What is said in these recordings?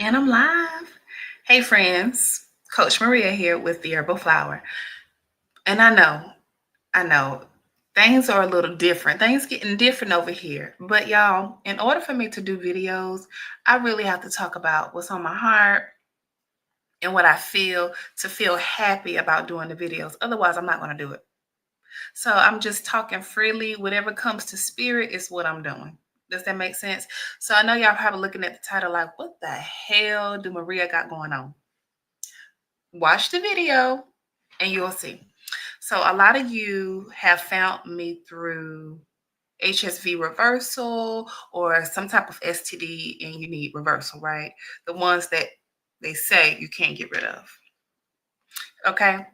And I'm live. Hey, friends. Coach Maria here with the Herbal Flower. And I know, things are a little different. Things getting different over here. But y'all, in order for me to do videos, I really have to talk about what's on my heart and what I feel to feel happy about doing the videos. Otherwise, I'm not going to do it. So I'm just talking freely. Whatever comes to spirit is what I'm doing. Does that make sense? So I know y'all probably looking at the title like, what the hell do Maria got going on? Watch the video and you'll see. So a lot of you have found me through HSV reversal or some type of STD and you need reversal, right? The ones that they say you can't get rid of. Okay.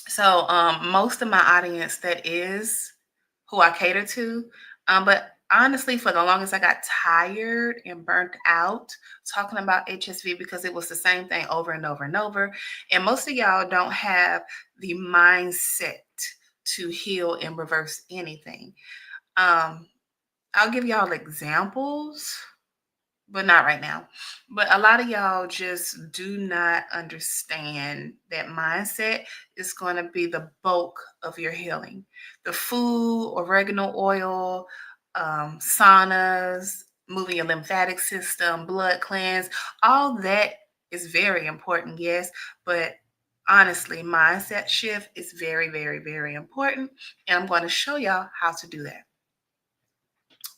So most of my audience, that is who I cater to. But honestly, for the longest, I got tired and burnt out talking about HSV because it was the same thing over and over and over. And most of y'all don't have the mindset to heal and reverse anything. I'll give y'all examples, but not right now. But a lot of y'all just do not understand that mindset is going to be the bulk of your healing. The food, oregano oil, saunas, moving your lymphatic system, blood cleanse, all that is very important, yes. But honestly, mindset shift is very, very, very important. And I'm going to show y'all how to do that.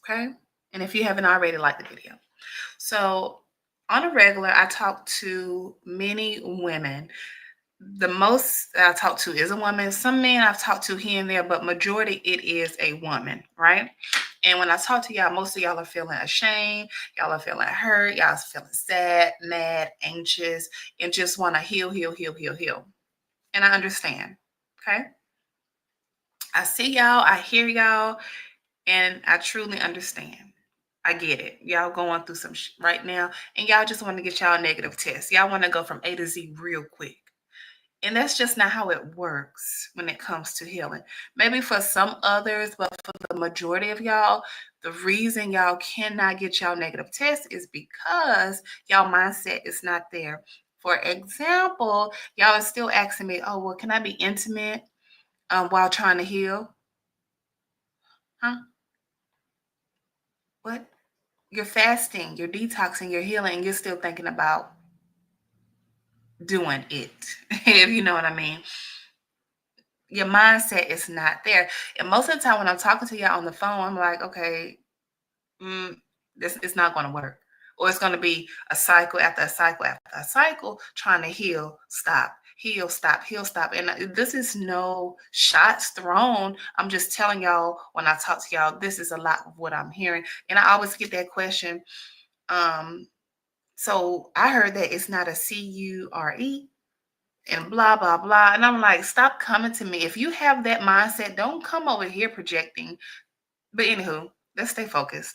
Okay. And if you haven't already, like the video. So on a regular, I talk to many women. The most I talk to is a woman. Some men I've talked to here and there, but majority it is a woman, right? And when I talk to y'all, most of y'all are feeling ashamed. Y'all are feeling hurt. Y'all are feeling sad, mad, anxious, and just want to heal, heal, heal, heal, heal. And I understand. Okay. I see y'all. I hear y'all. And I truly understand. I get it. Y'all going through some shit right now, and y'all just want to get y'all negative tests. Y'all want to go from A to Z real quick. And that's just not how it works when it comes to healing. Maybe for some others, but for the majority of y'all, the reason y'all cannot get y'all negative tests is because y'all mindset is not there. For example, y'all are still asking me, oh, well, can I be intimate while trying to heal? Huh? What? You're fasting, you're detoxing, you're healing, and you're still thinking about doing it, if you know what I mean. Your mindset is not there. And most of the time when I'm talking to y'all on the phone, I'm like, okay, this is not going to work. Or it's going to be a cycle after a cycle after a cycle trying to heal, stop, heal, stop, heal, stop. And this is no shots thrown. I'm just telling y'all when I talk to y'all, this is a lot of what I'm hearing. And I always get that question. So I heard that it's not a CURE and blah, blah, blah. And I'm like, stop coming to me. If you have that mindset, don't come over here projecting. But anywho, let's stay focused.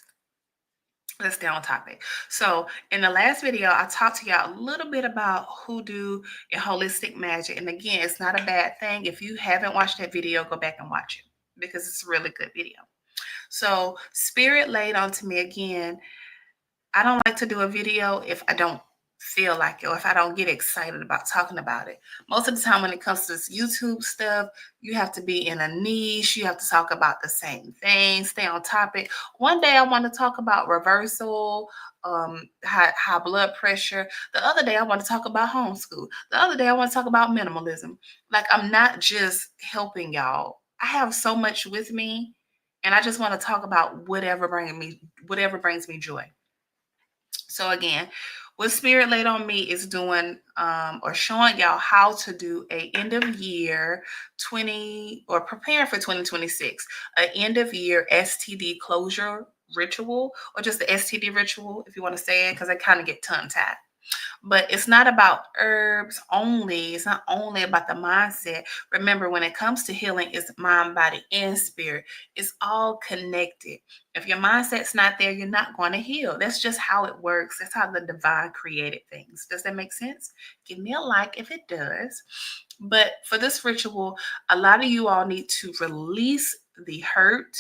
Let's stay on topic. So in the last video, I talked to y'all a little bit about hoodoo and holistic magic. And again, it's not a bad thing. If you haven't watched that video, go back and watch it because it's a really good video. So spirit laid onto me again. I don't like to do a video if I don't feel like it or if I don't get excited about talking about it. Most of the time when it comes to this YouTube stuff, you have to be in a niche. You have to talk about the same thing, stay on topic. One day I want to talk about reversal, high blood pressure. The other day I want to talk about homeschool. The other day I want to talk about minimalism. Like I'm not just helping y'all. I have so much with me and I just want to talk about whatever brings me joy. So again, what Spirit laid on me is doing or showing y'all how to do a end of year 20 or preparing for 2026, an end of year STD closure ritual or just the STD ritual, if you want to say it, because I kind of get tongue tied. But it's not about herbs only. It's not only about the mindset. Remember, when it comes to healing, it's mind, body, and spirit. It's all connected. If your mindset's not there, you're not going to heal. That's just how it works. That's how the divine created things. Does that make sense? Give me a like if it does. But for this ritual, a lot of you all need to release the hurt,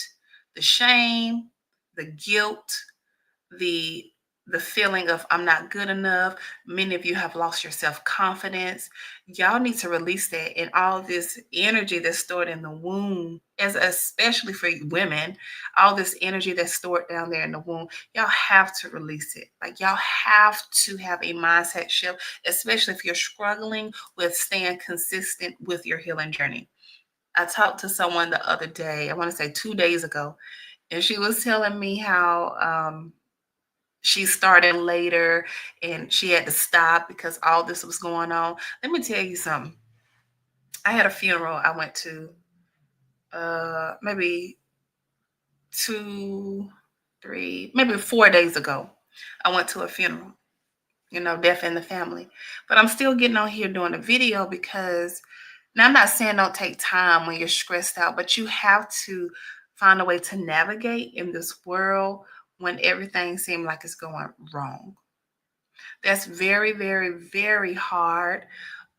the shame, the guilt, the the feeling of I'm not good enough. Many of you have lost your self-confidence. Y'all need to release that, and all this energy that's stored in the womb, as especially for you women, all this energy that's stored down there in the womb. Y'all have to release it. Like, y'all have to have a mindset shift, especially if you're struggling with staying consistent with your healing journey. I talked to someone the other day, I want to say 2 days ago, and she was telling me how she started later and she had to stop because all this was going on. Let me tell you something. I had a funeral I went to maybe 4 days ago. I went to a funeral, death in the family. But I'm still getting on here doing a video because now I'm not saying don't take time when you're stressed out, but you have to find a way to navigate in this world when everything seems like it's going wrong. That's very, very, very hard.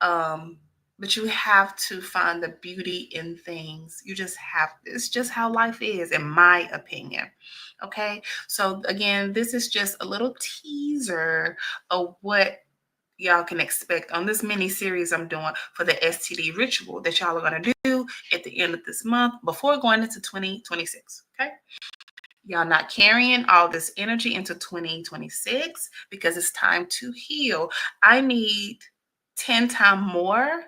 Um, but you have to find the beauty in things. You just have, it's just how life is, in my opinion. Okay. So, again, this is just a little teaser of what y'all can expect on this mini series I'm doing for the STD ritual that y'all are going to do at the end of this month before going into 2026. Okay. Y'all not carrying all this energy into 2026 because it's time to heal. I need 10 times more.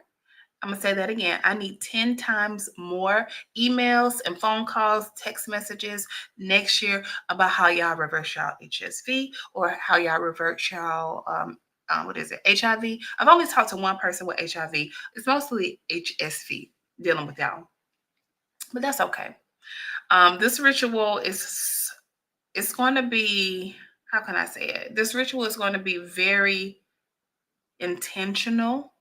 I'm going to say that again. I need 10 times more emails and phone calls, text messages next year about how y'all reverse y'all HSV or how y'all reverse y'all, what is it, HIV. I've only talked to one person with HIV. It's mostly HSV dealing with y'all, but that's okay. This ritual is, it's going to be, how can I say it? This ritual is going to be very intentional.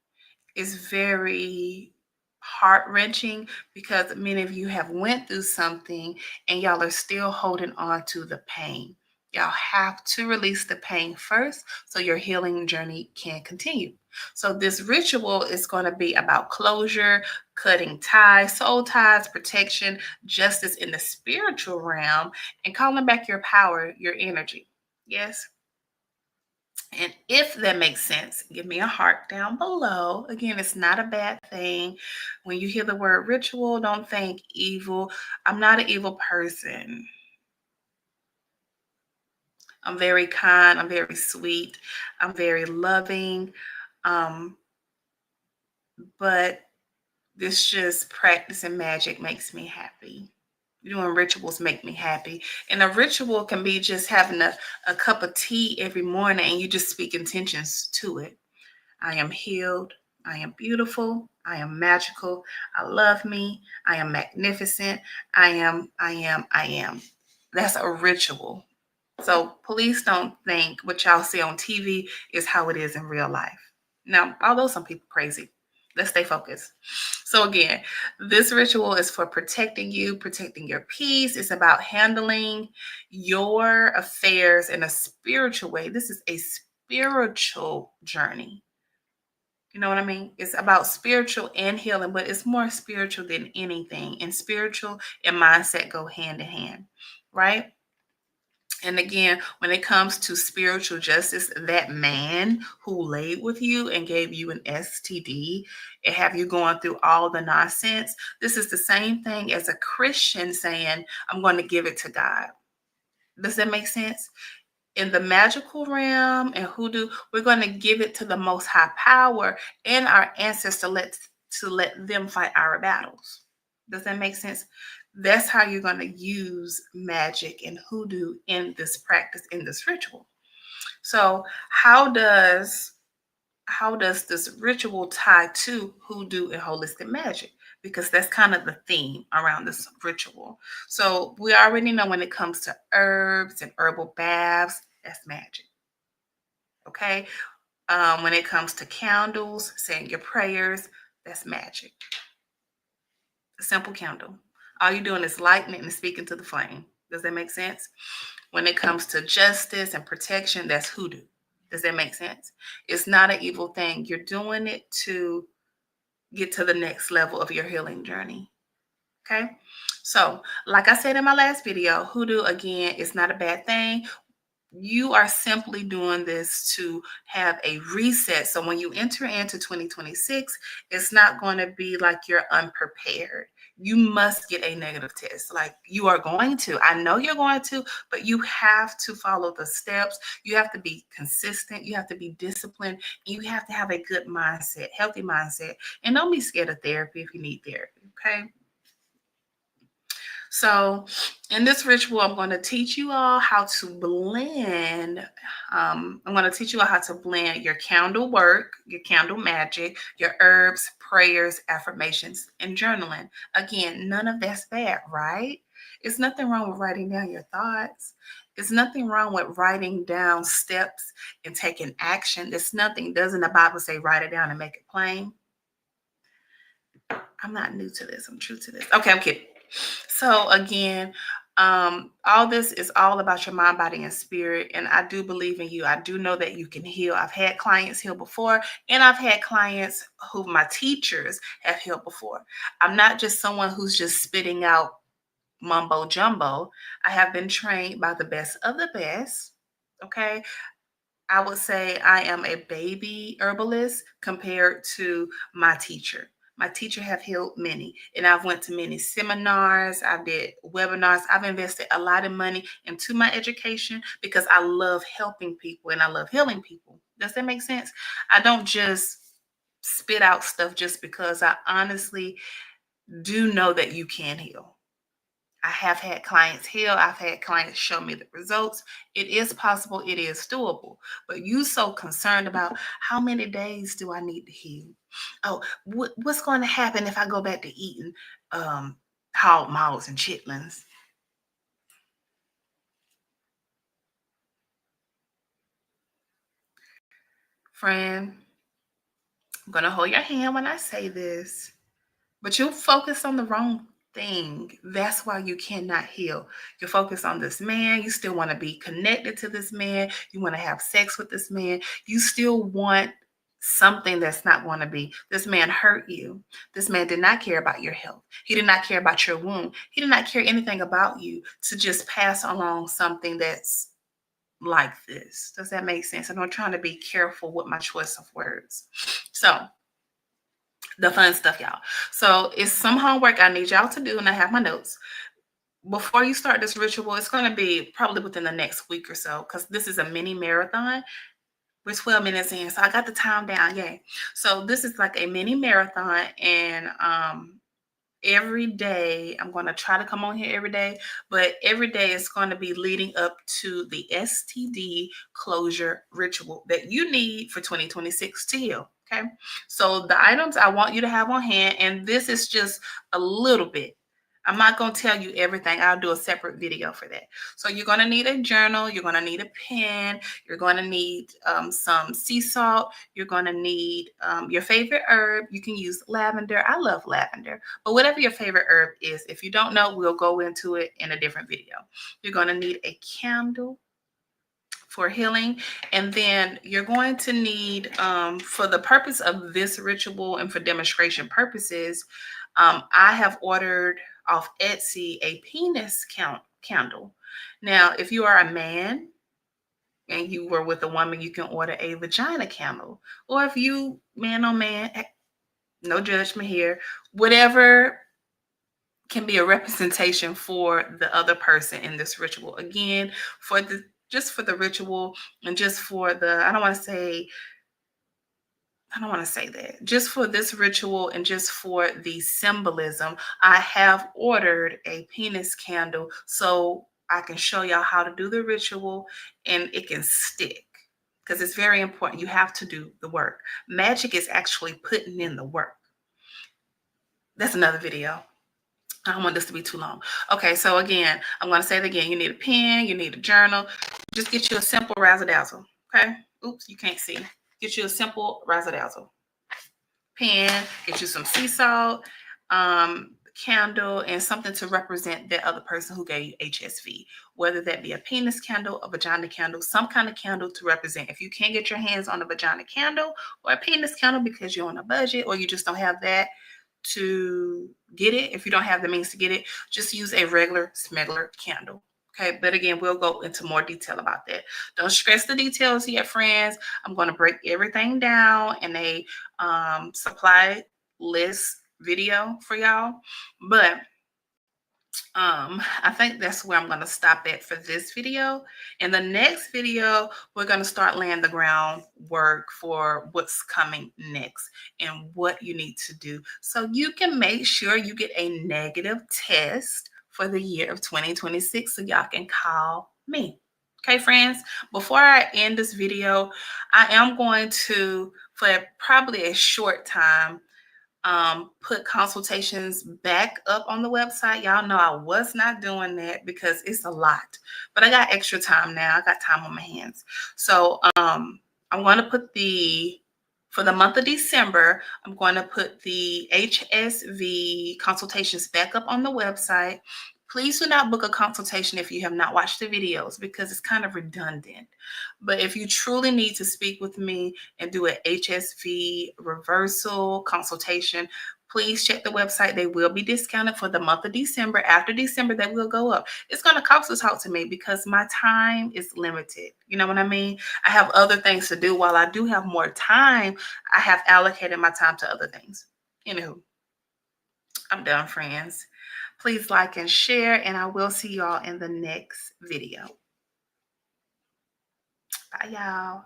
It's very heart-wrenching because many of you have went through something and y'all are still holding on to the pain. Y'all have to release the pain first so your healing journey can continue. So this ritual is going to be about closure, cutting ties, soul ties, protection, justice in the spiritual realm, and calling back your power, your energy. Yes. And if that makes sense, give me a heart down below. Again, it's not a bad thing. When you hear the word ritual, don't think evil. I'm not an evil person. I'm very kind. I'm very sweet. I'm very loving. Um, but this just practicing magic makes me happy. Doing rituals make me happy. And a ritual can be just having a cup of tea every morning and you just speak intentions to it. I am healed. I am beautiful. I am magical. I love me. I am magnificent. I am. That's a ritual. So please don't think what y'all see on TV is how it is in real life. Now, although some people crazy, let's stay focused. So again, this ritual is for protecting you, protecting your peace. It's about handling your affairs in a spiritual way. This is a spiritual journey. You know what I mean? It's about spiritual and healing, but it's more spiritual than anything. And spiritual and mindset go hand in hand, right? And again, when it comes to spiritual justice, that man who laid with you and gave you an STD and have you going through all the nonsense, this is the same thing as a Christian saying, I'm going to give it to God. Does that make sense? In the magical realm and hoodoo, we're going to give it to the most high power and our ancestors to let them fight our battles. Does that make sense? That's how you're going to use magic and hoodoo in this practice, in this ritual. So how does this ritual tie to hoodoo and holistic magic? Because that's kind of the theme around this ritual. So we already know when it comes to herbs and herbal baths, that's magic. Okay. When it comes to candles, saying your prayers, that's magic. A simple candle. All you're doing is lighting it and speaking to the flame. Does that make sense? When it comes to justice and protection, that's hoodoo. Does that make sense? It's not an evil thing. You're doing it to get to the next level of your healing journey. Okay. So, like I said in my last video, hoodoo, again, is not a bad thing. You are simply doing this to have a reset. So when you enter into 2026, it's not going to be like you're unprepared. You must get a negative test. Like you are going to. I know you're going to, but you have to follow the steps. You have to be consistent. You have to be disciplined. And you have to have a good mindset, healthy mindset. And don't be scared of therapy if you need therapy. Okay. So, in this ritual, I'm going to teach you all how to blend. I'm going to teach you all how to blend your candle work, your candle magic, your herbs, prayers, affirmations, and journaling. Again, none of that's bad, right? It's nothing wrong with writing down your thoughts. There's nothing wrong with writing down steps and taking action. There's nothing, doesn't the Bible say write it down and make it plain? I'm not new to this. I'm true to this. Okay, I'm kidding. So again, all this is all about your mind, body, and spirit. And I do believe in you. I do know that you can heal. I've had clients heal before, and I've had clients who my teachers have healed before. I'm not just someone who's just spitting out mumbo jumbo. I have been trained by the best of the best. Okay. I would say I am a baby herbalist compared to my teacher. My teacher have healed many, and I've went to many seminars. I did webinars. I've invested a lot of money into my education because I love helping people and I love healing people. Does that make sense? I don't just spit out stuff just because I honestly do know that you can heal. I have had clients heal. I've had clients show me the results. It is possible. It is doable. But you so concerned about how many days do I need to heal? Oh, what's going to happen if I go back to eating hog maws and chitlins? Friend, I'm going to hold your hand when I say this. But you focus on the wrong thing. That's why you cannot heal. You focus on this man. You still want to be connected to this man. You want to have sex with this man. You still want something that's not going to be. This man hurt you. This man did not care about your health. He did not care about your wound. He did not care anything about you to just pass along something that's like this. Does that make sense? And I'm trying to be careful with my choice of words. So, the fun stuff, y'all. So it's some homework I need y'all to do, and I have my notes. Before you start this ritual, it's going to be probably within the next week or so, because this is a mini marathon. We're 12 minutes in, so I got the time down. Yay. So this is like a mini marathon, and every day I'm going to try to come on here every day, but every day is going to be leading up to the STD closure ritual that you need for 2026 to heal. Okay, so the items I want you to have on hand, and this is just a little bit. I'm not going to tell you everything. I'll do a separate video for that. So you're going to need a journal. You're going to need a pen. You're going to need some sea salt. You're going to need your favorite herb. You can use lavender. I love lavender. But whatever your favorite herb is, if you don't know, we'll go into it in a different video. You're going to need a candle for healing. And then you're going to need, for the purpose of this ritual and for demonstration purposes, I have ordered off Etsy a penis candle. Now, if you are a man and you were with a woman, you can order a vagina candle. Or if you, man on man, no judgment here, whatever can be a representation for the other person in this ritual. Again, for the just for the ritual and just for the, I don't want to say that. Just for this ritual and just for the symbolism, I have ordered a penis candle so I can show y'all how to do the ritual and it can stick, because it's very important. You have to do the work. Magic is actually putting in the work. That's another video. I don't want this to be too long. Okay, so again, I'm going to say it again. You need a pen, you need a journal. Just get you a simple razzle dazzle. Okay? Oops, you can't see. Get you a simple razzle dazzle pen, get you some sea salt, candle, and something to represent that other person who gave you HSV, whether that be a penis candle, a vagina candle, some kind of candle to represent. If you can't get your hands on a vagina candle or a penis candle because you're on a budget or you just don't have that to get it, if you don't have the means to get it, just use a regular smuggler candle. Okay, but again, we'll go into more detail about that. Don't stress the details yet, friends. I'm going to break everything down in a supply list video for y'all. But I think that's where I'm going to stop at for this video. In the next video, we're going to start laying the groundwork for what's coming next and what you need to do so you can make sure you get a negative test for the year of 2026 so y'all can call me. Okay, friends, before I end this video, I am going to, for probably a short time, put consultations back up on the website. Y'all know I was not doing that because it's a lot, but I got extra time now. I got time on my hands. So I'm going to put for the month of December, I'm going to put the HSV consultations back up on the website. Please do not book a consultation if you have not watched the videos because it's kind of redundant. But if you truly need to speak with me and do an HSV reversal consultation, please check the website. They will be discounted for the month of December. After December, they will go up. It's going to cost to talk to me because my time is limited. You know what I mean? I have other things to do. While I do have more time, I have allocated my time to other things. Anywho, I'm done, friends. Please like and share, and I will see y'all in the next video. Bye, y'all.